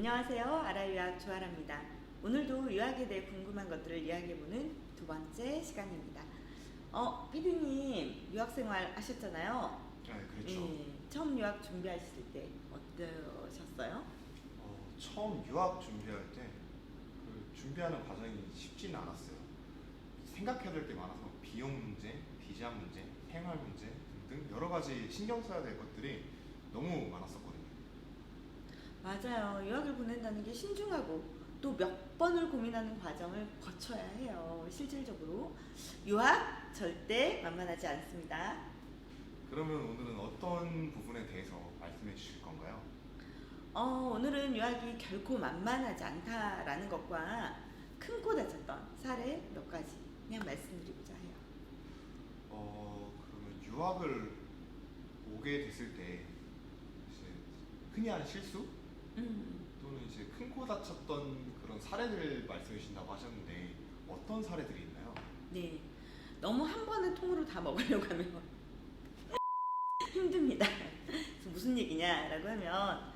안녕하세요. 아라유학 조아라입니다. 오늘도 유학에 대해 궁금한 것들을 이야기해보는 두 번째 시간입니다. 피디님 유학생활 하셨잖아요. 네, 그렇죠. 처음 유학 준비하실 때 어떠셨어요? 처음 유학 준비할 때 준비하는 과정이 쉽지는 않았어요. 생각해야 될 게 많아서 비용 문제, 비자 문제, 생활 문제 등등 여러 가지 신경 써야 될 것들이 너무 많았었거든요. 맞아요. 유학을 보낸다는 게 신중하고 또 몇 번을 고민하는 과정을 거쳐야 해요. 실질적으로 유학 절대 만만하지 않습니다. 그러면 오늘은 어떤 부분에 대해서 말씀해 주실 건가요? 오늘은 유학이 결코 만만하지 않다라는 것과 큰 코 다쳤던 사례 몇 가지 그냥 말씀드리고자 해요. 그러면 유학을 오게 됐을 때 이제 흔히 하는 실수 음, 또는 이제 큰 코 다쳤던 그런 사례들을 말씀해 주신다고 하셨는데 어떤 사례들이 있나요? 네. 너무 한 번에 통으로 다 먹으려고 하면 힘듭니다. 그래서 무슨 얘기냐라고 하면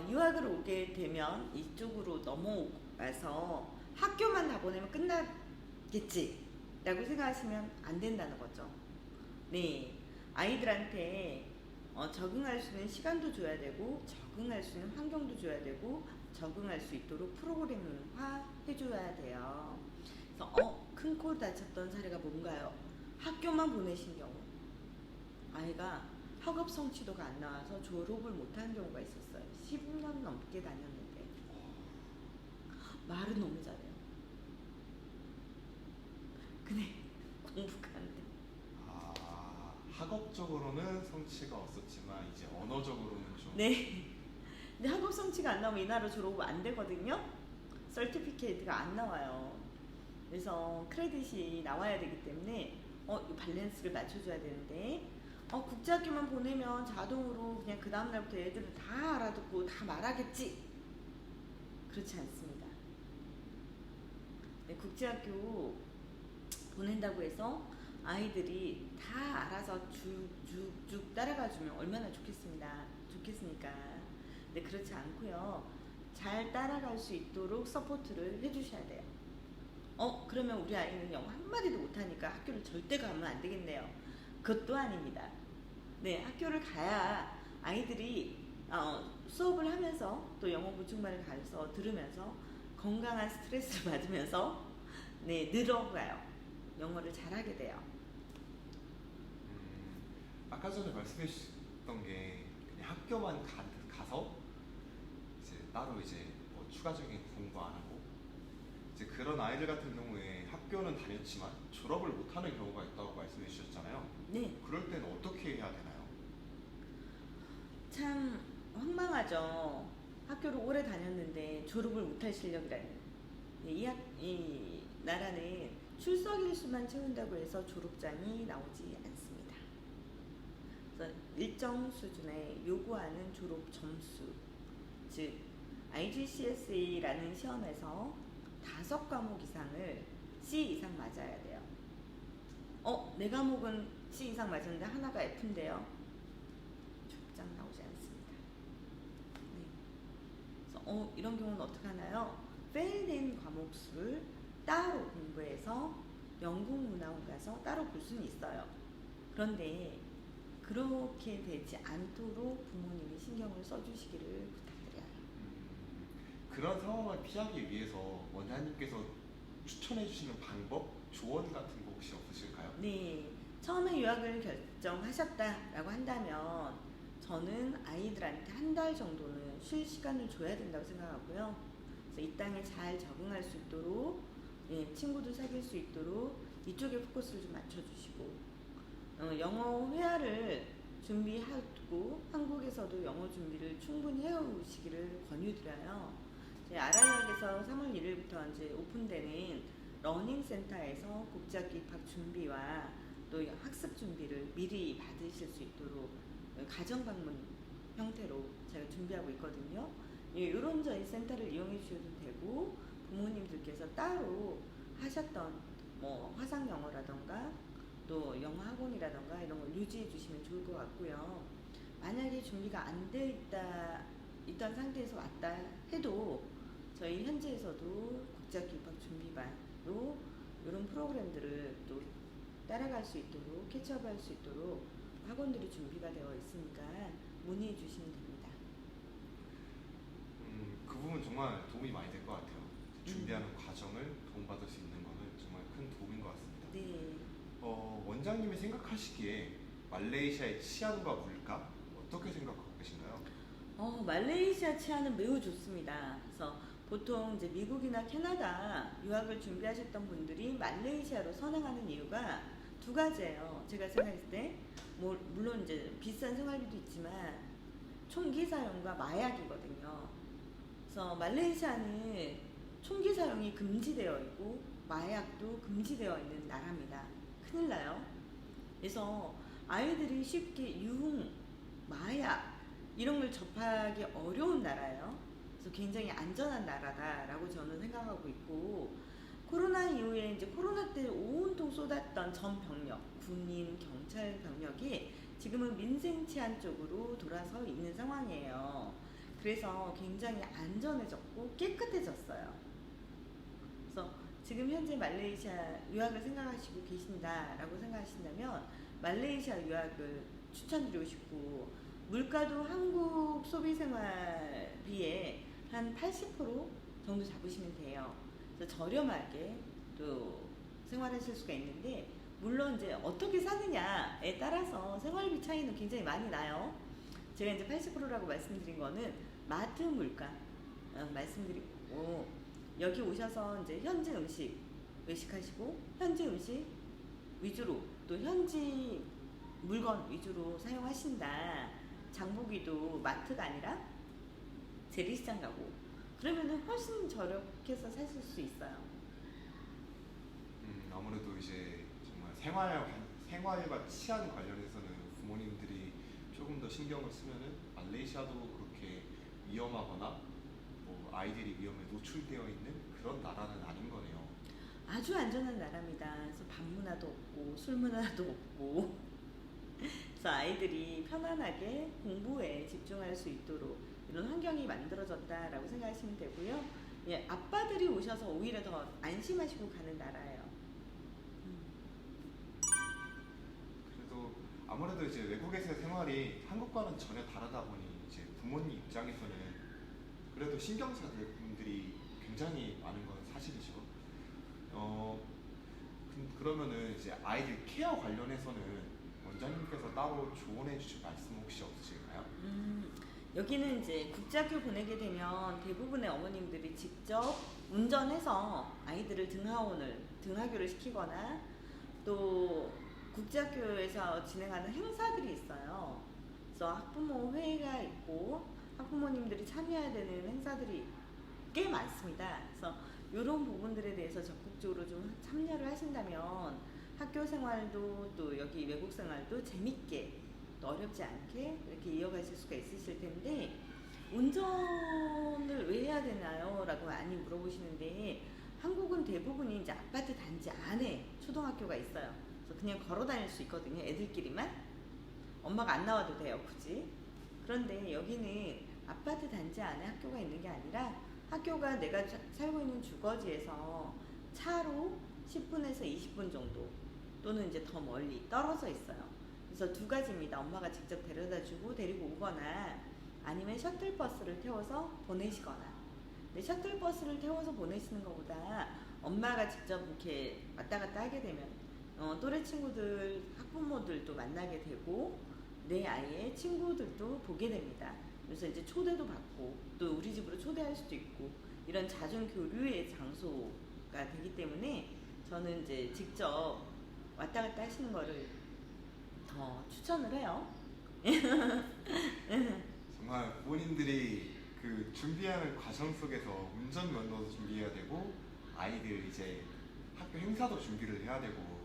유학을 오게 되면 이쪽으로 넘어와서 학교만 다 보내면 끝나겠지 라고 생각하시면 안 된다는 거죠. 네. 아이들한테 적응할 수 있는 시간도 줘야 되고 적응할 수 있는 환경도 줘야 되고 적응할 수 있도록 프로그래밍화 해줘야 돼요. 그래서 큰 코 다쳤던 사례가 뭔가요? 학교만 보내신 경우 아이가 학업 성취도가 안 나와서 졸업을 못한 경우가 있었어요. 10년 넘게 다녔는데 말은 너무 잘해요. 근데 공부가 안 돼. 학업적으로는 성취가 없었지만 이제 언어적으로는 좀. 네. 근데 학업 성취가 안 나오면 이 나라 졸업 안 되거든요. 서티피케이트가 안 나와요. 그래서 크레딧이 나와야 되기 때문에 이 밸런스를 맞춰줘야 되는데 국제학교만 보내면 자동으로 그냥 그 다음날부터 애들은 다 알아듣고 다 말하겠지. 그렇지 않습니다. 네, 국제학교 보낸다고 해서 아이들이 다 알아서 쭉쭉쭉 따라가주면 얼마나 좋겠습니까? 근데 그렇지 않고요. 잘 따라갈 수 있도록 서포트를 해주셔야 돼요. 그러면 우리 아이는 영어 한마디도 못하니까 학교를 절대 가면 안 되겠네요. 그것도 아닙니다. 네, 학교를 가야 아이들이 수업을 하면서 또 영어 보충반을 가서 들으면서 건강한 스트레스를 받으면서 네, 늘어가요. 영어를 잘하게 돼요. 아까 전에 말씀해 주셨던 게 그냥 학교만 가서 이제 따로 이제 뭐 추가적인 공부 안 하고 이제 그런 아이들 같은 경우에 학교는 다녔지만 졸업을 못하는 경우가 있다고 말씀해 주셨잖아요. 네. 그럴 때는 어떻게 해야 되나요? 참 황망하죠. 학교를 오래 다녔는데 졸업을 못할 실력이라니. 이 나라는 출석 일수만 채운다고 해서 졸업장이 나오지 않습니다. 그래서 일정 수준의 요구하는 졸업 점수, 즉 IGCSE라는 시험에서 5과목 이상을 C 이상 맞아야 돼요. 내 과목은 C 이상 맞았는데 하나가 F인데요. 졸업장 나오지 않습니다. 네. 그래서 이런 경우는 어떻게 하나요? 페일된 과목 수를 따로 공부해서 영국문화원 가서 따로 볼 수는 있어요. 그런데 그렇게 되지 않도록 부모님이 신경을 써주시기를 부탁드려요. 그런 상황을 피하기 위해서 원장님께서 추천해 주시는 방법, 조언 같은 거 혹시 없으실까요? 네, 처음에 유학을 결정하셨다라고 한다면 저는 아이들한테 한 달 정도는 쉴 시간을 줘야 된다고 생각하고요. 그래서 이 땅에 잘 적응할 수 있도록 친구도 사귈 수 있도록 이쪽에 포커스를 좀 맞춰주시고 영어 회화를 준비하고 한국에서도 영어 준비를 충분히 해오시기를 권유드려요. 아라유학에서 3월 1일부터 이제 오픈되는 러닝센터에서 국제학교 입학 준비와 또 학습 준비를 미리 받으실 수 있도록 가정 방문 형태로 제가 준비하고 있거든요. 이런 저희 센터를 이용해 주셔도 되고 부모님들께서 따로 하셨던 뭐 화상 영어라던가 또 영어 학원이라던가 이런 걸 유지해 주시면 좋을 것 같고요. 만약에 준비가 안 돼 있던 상태에서 왔다 해도 저희 현지에서도 국제학교 입학 준비반으로 이런 프로그램들을 또 따라갈 수 있도록 캐치업할 수 있도록 학원들이 준비가 되어 있으니까 문의해 주시면 됩니다. 그 부분 정말 도움이 많이 될 것 같아요. 준비하는 과정을 도움받을 수 있는 거는 정말 큰 도움인 것 같습니다. 네. 원장님이 생각하시기에 말레이시아의 치안과 물가 어떻게 생각하고 계신가요? 말레이시아 치안은 매우 좋습니다. 그래서 보통 이제 미국이나 캐나다 유학을 준비하셨던 분들이 말레이시아로 선행하는 이유가 두 가지예요. 제가 생각했을 때, 물론 이제 비싼 생활비도 있지만 총기 사용과 마약이거든요. 그래서 말레이시아는 총기 사용이 금지되어 있고 마약도 금지되어 있는 나라입니다. 큰일 나요. 그래서 아이들이 쉽게 유흥, 마약 이런 걸 접하기 어려운 나라예요. 그래서 굉장히 안전한 나라다라고 저는 생각하고 있고, 코로나 이후에 이제 코로나 때 온통 쏟았던 전 병력, 군인, 경찰 병력이 지금은 민생 치안 쪽으로 돌아서 있는 상황이에요. 그래서 굉장히 안전해졌고 깨끗해졌어요. 그래서 지금 현재 말레이시아 유학을 생각하시고 계신다라고 생각하신다면 말레이시아 유학을 추천드리고 싶고, 물가도 한국 소비생활비의 한 80% 정도 잡으시면 돼요. 그래서 저렴하게 또 생활하실 수가 있는데, 물론 이제 어떻게 사느냐에 따라서 생활비 차이는 굉장히 많이 나요. 제가 이제 80%라고 말씀드린 거는 마트 물가 말씀드리고, 여기 오셔서 이제 현지 음식 외식하시고 현지 음식 위주로 또 현지 물건 위주로 사용하신다. 장보기도 마트가 아니라 재래시장 가고 그러면은 훨씬 저렴해서 사실 수 있어요. 아무래도 이제 정말 생활과 치안 관련해서는 부모님들이 조금 더 신경을 쓰면은 말레이시아도 그렇게 위험하거나 뭐 아이들이 위험에 노출되어 있는 그런 나라는 아닌 거네요. 아주 안전한 나라입니다. 그래서 밥 문화도 없고 술 문화도 없고 그래서 아이들이 편안하게 공부에 집중할 수 있도록 이런 환경이 만들어졌다라고 생각하시면 되고요. 예, 아빠들이 오셔서 오히려 더 안심하시고 가는 나라예요. 그래도 아무래도 이제 외국에서의 생활이 한국과는 전혀 다르다 보니 이제 부모님 입장에서는 그래도 신경 써야 될 부분들이 굉장히 많은 건 사실이죠. 그러면은 이제 아이들 케어 관련해서는 원장님께서 따로 조언해 주실 말씀 혹시 없으실까요? 여기는 이제 국제학교 보내게 되면 대부분의 어머님들이 직접 운전해서 아이들을 등하교를 시키거나 또 국제학교에서 진행하는 행사들이 있어요. 그래서 학부모 회의가 있고 학부모님들이 참여해야 되는 행사들이 꽤 많습니다. 그래서 이런 부분들에 대해서 적극적으로 좀 참여를 하신다면 학교 생활도 또 여기 외국 생활도 재밌게 또 어렵지 않게 이렇게 이어가실 수가 있으실 텐데, 운전을 왜 해야 되나요? 라고 많이 물어보시는데, 한국은 대부분이 이제 아파트 단지 안에 초등학교가 있어요. 그래서 그냥 걸어 다닐 수 있거든요. 애들끼리만. 엄마가 안 나와도 돼요, 굳이. 그런데 여기는 아파트 단지 안에 학교가 있는 게 아니라 학교가 내가 살고 있는 주거지에서 차로 10분에서 20분 정도 또는 이제 더 멀리 떨어져 있어요. 그래서 두 가지입니다. 엄마가 직접 데려다 주고 데리고 오거나 아니면 셔틀버스를 태워서 보내시거나. 근데 셔틀버스를 태워서 보내시는 것보다 엄마가 직접 이렇게 왔다 갔다 하게 되면 또래 친구들, 학부모들도 만나게 되고 내 아이의 친구들도 보게 됩니다. 그래서 이제 초대도 받고 또 우리 집으로 초대할 수도 있고 이런 자존 교류의 장소가 되기 때문에 저는 이제 직접 왔다 갔다 하시는 거를 더 추천을 해요. 정말 부모님들이 그 준비하는 과정 속에서 운전면허도 준비해야 되고 아이들 이제 학교 행사도 준비를 해야 되고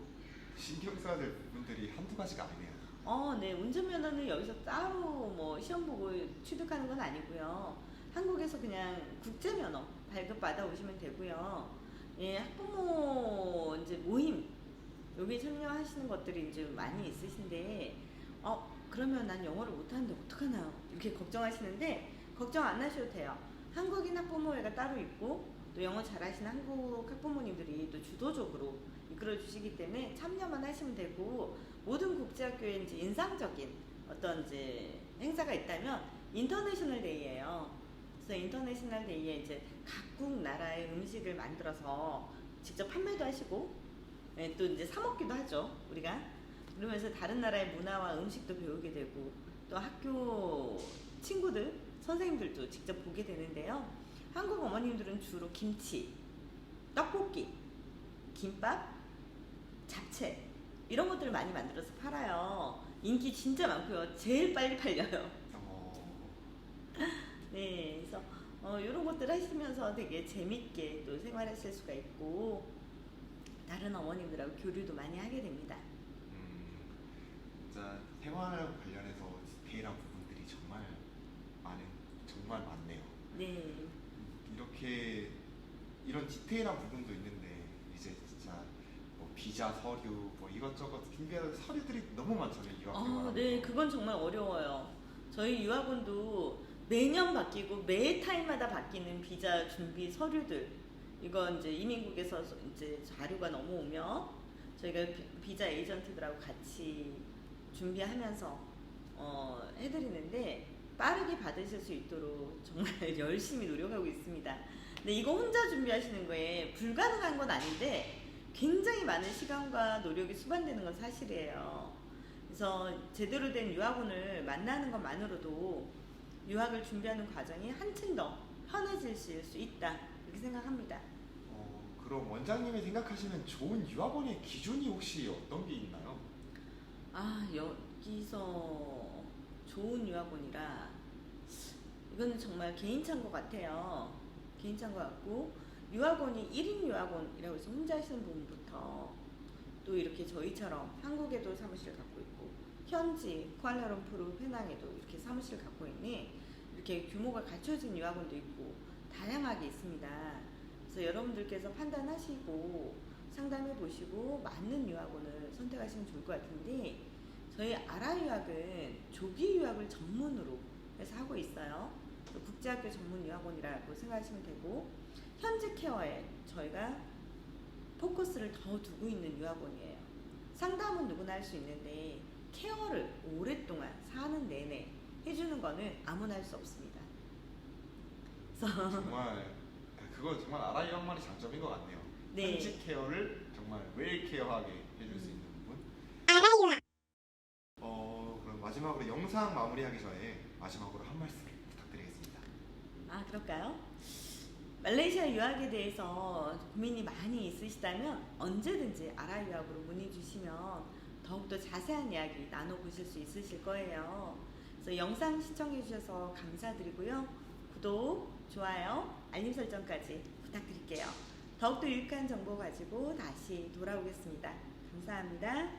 신경 써야 될 부분들이 한두 가지가 아니네요. 네, 운전면허는 여기서 따로 뭐 시험 보고 취득하는 건 아니고요. 한국에서 그냥 국제면허 발급 받아 오시면 되고요. 예, 학부모 이제 모임 여기 참여하시는 것들이 이제 많이 있으신데, 그러면 난 영어를 못하는데 어떡하나요? 이렇게 걱정하시는데 걱정 안 하셔도 돼요. 한국인 학부모회가 따로 있고 또 영어 잘하시는 한국 학부모님들이 또 주도적으로 이끌어 주시기 때문에 참여만 하시면 되고, 모든 국제학교에 이제 인상적인 어떤 이제 행사가 있다면 인터내셔널 데이예요. 그래서 인터내셔널 데이에 이제 각국 나라의 음식을 만들어서 직접 판매도 하시고, 예, 또 이제 사 먹기도 하죠, 우리가. 그러면서 다른 나라의 문화와 음식도 배우게 되고, 또 학교 친구들, 선생님들도 직접 보게 되는데요. 한국 어머님들은 주로 김치, 떡볶이, 김밥, 잡채 이런 것들을 많이 만들어서 팔아요. 인기 진짜 많고요. 제일 빨리 팔려요. 네, 그래서 이런 것들 하시면서 되게 재밌게 또 생활하실 수가 있고, 다른 어머님들하고 교류도 많이 하게 됩니다. 진짜 생활 관련해서 디테일한 부분들이 정말 많네요. 네. 이렇게 이런 디테일한 부분도 있는데 이제 진짜 뭐 비자 서류 뭐 이것저것 준비하는 서류들이 너무 많잖아요, 유학 생활하면서. 네, 그건 정말 어려워요. 저희 유학원도 매년 바뀌고 매 타임마다 바뀌는 비자 준비 서류들, 이건 이제 이민국에서 이제 자료가 넘어오면 저희가 비자 에이전트들하고 같이 준비하면서 해드리는데, 빠르게 받으실 수 있도록 정말 열심히 노력하고 있습니다. 근데 이거 혼자 준비하시는 거에 불가능한 건 아닌데 굉장히 많은 시간과 노력이 수반되는 건 사실이에요. 그래서 제대로 된 유학원을 만나는 것만으로도 유학을 준비하는 과정이 한층 더 편해지실 수 있다, 이렇게 생각합니다. 그럼 원장님이 생각하시는 좋은 유학원의 기준이 혹시 어떤 게 있나요? 여기서 좋은 유학원이라 이거는 정말 개인차인 것 같아요. 개인차인 것 같고, 유학원이 1인 유학원이라고 해서 혼자 하시는 분부터 또 이렇게 저희처럼 한국에도 사무실을 갖고 있고 현지 쿠알라룸푸르 페낭에도 이렇게 사무실을 갖고 있는, 이렇게 규모가 갖춰진 유학원도 있고 다양하게 있습니다. 그래서 여러분들께서 판단하시고 상담해 보시고 맞는 유학원을 선택하시면 좋을 것 같은데, 저희 아라유학은 조기 유학을 전문으로 해서 하고 있어요. 국제학교 전문 유학원이라고 생각하시면 되고, 현지 케어에 저희가 포커스를 더 두고 있는 유학원이에요. 상담은 누구나 할 수 있는데 케어를 오랫동안 사는 내내 해주는 거는 아무나 할 수 없습니다. 그거 정말 아라 유학만의 장점인 것 같네요. 네. 현지 케어를 정말 웰 케어하게 해줄 수 있는 부분. 그럼 마지막으로 영상 마무리하기 전에 마지막으로 한 말씀 부탁드리겠습니다. 그럴까요? 말레이시아 유학에 대해서 고민이 많이 있으시다면 언제든지 아라 유학으로 문의 주시면 더욱더 자세한 이야기 나눠보실 수 있으실 거예요. 그래서 영상 시청해 주셔서 감사드리고요. 구독, 좋아요, 알림 설정까지 부탁드릴게요. 더욱더 유익한 정보 가지고 다시 돌아오겠습니다. 감사합니다.